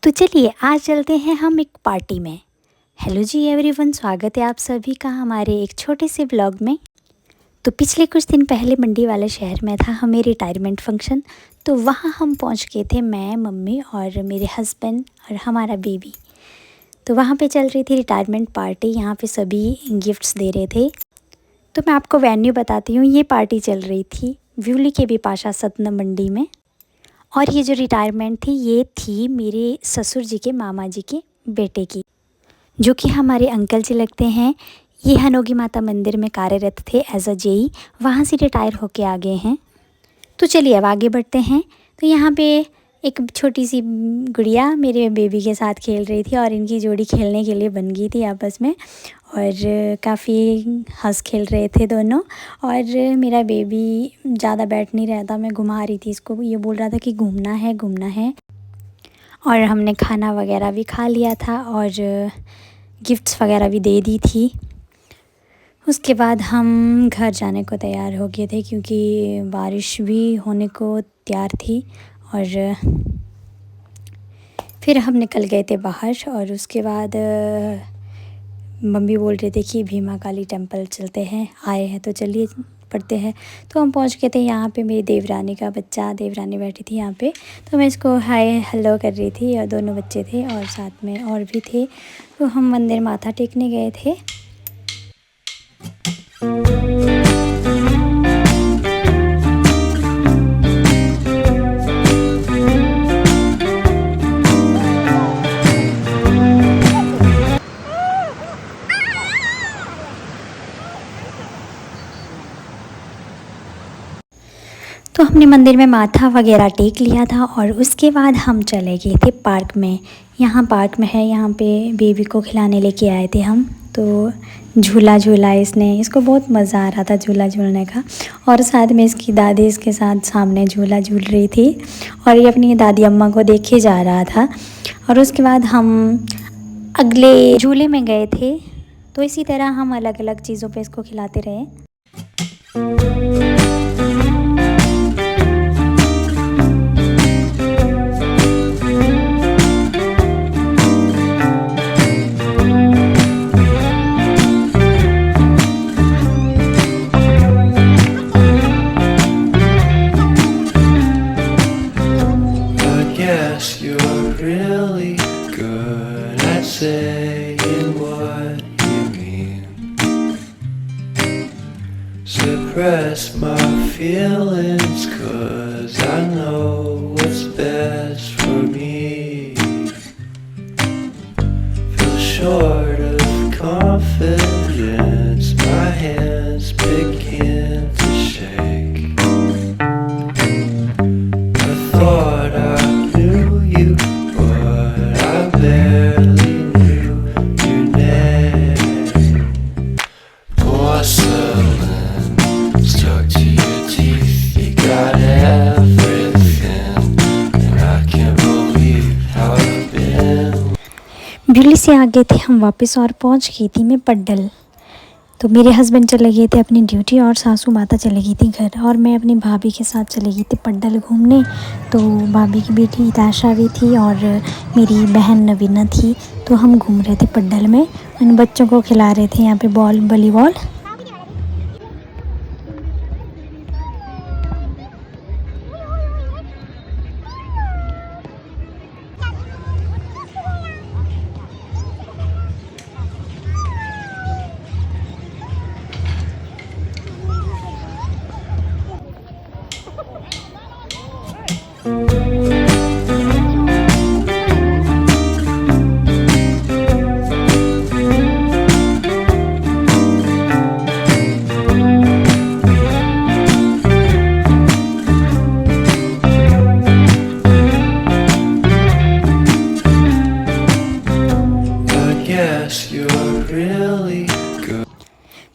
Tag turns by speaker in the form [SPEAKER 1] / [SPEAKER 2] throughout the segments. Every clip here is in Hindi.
[SPEAKER 1] तो चलिए आज चलते हैं हम एक पार्टी में। हेलो जी एवरीवन, स्वागत है आप सभी का हमारे एक छोटे से ब्लॉग में। तो पिछले कुछ दिन पहले मंडी वाले शहर में था हमें रिटायरमेंट फंक्शन। तो वहाँ हम पहुँच गए थे, मैं, मम्मी और मेरे हस्बैंड और हमारा बेबी। तो वहाँ पे चल रही थी रिटायरमेंट पार्टी, यहाँ पे सभी गिफ्ट्स दे रहे थे। तो मैं आपको वेन्यू बताती हूँ, ये पार्टी चल रही थी व्यूली के भी पाशा सतना मंडी में। और ये जो रिटायरमेंट थी ये थी मेरे ससुर जी के मामा जी के बेटे की, जो कि हमारे अंकल जी लगते हैं। ये हनोगी माता मंदिर में कार्यरत थे एज अ जेई, वहाँ से रिटायर होके आ गए हैं। तो चलिए अब आगे बढ़ते हैं। तो यहाँ पे एक छोटी सी गुड़िया मेरे बेबी के साथ खेल रही थी और इनकी जोड़ी खेलने के लिए बन गई थी आपस में, और काफ़ी हंस खेल रहे थे दोनों। और मेरा बेबी ज़्यादा बैठ नहीं रहा था, मैं घुमा रही थी इसको, ये बोल रहा था कि घूमना है घूमना है। और हमने खाना वगैरह भी खा लिया था और गिफ्ट्स वगैरह भी दे दी थी। उसके बाद हम घर जाने को तैयार हो गए थे क्योंकि बारिश भी होने को तैयार थी। और फिर हम निकल गए थे बाहर। और उसके बाद मम्मी बोल रहे थे कि भीमा काली टेम्पल चलते हैं, आए हैं तो चलिए पढ़ते हैं। तो हम पहुंच गए थे। यहाँ पे मेरी देवरानी का बच्चा, देवरानी बैठी थी यहाँ पे, तो मैं इसको हाय हेलो कर रही थी। और दोनों बच्चे थे और साथ में और भी थे। तो हम मंदिर माथा टेकने गए थे। तो हमने मंदिर में माथा वगैरह टेक लिया था और उसके बाद हम चले गए थे पार्क में। यहाँ पार्क में है, यहाँ पे बेबी को खिलाने लेके आए थे हम। तो झूला झूला इसको बहुत मज़ा आ रहा था झूला झूलने का। और साथ में इसकी दादी इसके साथ सामने झूला झूल रही थी और ये अपनी दादी अम्मा को देखे जा रहा था। और उसके बाद हम अगले झूले में गए थे। तो इसी तरह हम अलग अलग चीज़ों पे इसको खिलाते रहे।
[SPEAKER 2] Saying what you mean, suppress my feelings, 'cause I know what's best for me. Feel short of confidence, my hands begin to shake. I thought I knew you, but I barely stuck to your teeth, you got everything, and I can't believe how I've been.
[SPEAKER 1] ब्यूली से आ गए थे हम वापस और पहुंच गई थी मैं पड्डल। तो मेरे हस्बैंड चले गए थे अपनी ड्यूटी और सासू माता चली गई थी घर, और मैं अपनी भाभी के साथ चली गई थी पड्डल घूमने। तो भाभी की बेटी ताशा भी थी और मेरी बहन नवीना थी। तो हम घूम रहे थे पड्डल में, उन बच्चों को खिला रहे थे यहाँ पे वॉलीबॉल।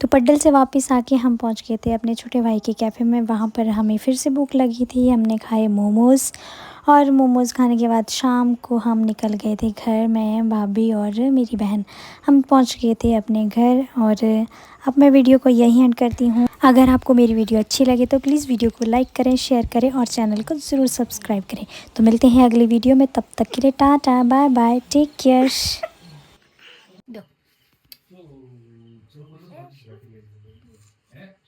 [SPEAKER 1] तो पड्डल से वापस आके हम पहुंच गए थे अपने छोटे भाई के कैफ़े में। वहाँ पर हमें फिर से भूख लगी थी, हमने खाए मोमोज़ और मोमोज़ खाने के बाद शाम को हम निकल गए थे घर, मैं भाभी और मेरी बहन। हम पहुंच गए थे अपने घर और अब मैं वीडियो को यहीं एंड करती हूँ। अगर आपको मेरी वीडियो अच्छी लगे तो प्लीज़ वीडियो को लाइक करें, शेयर करें और चैनल को ज़रूर सब्सक्राइब करें। तो मिलते हैं अगली वीडियो में, तब तक के लिए tata bye bye, take care.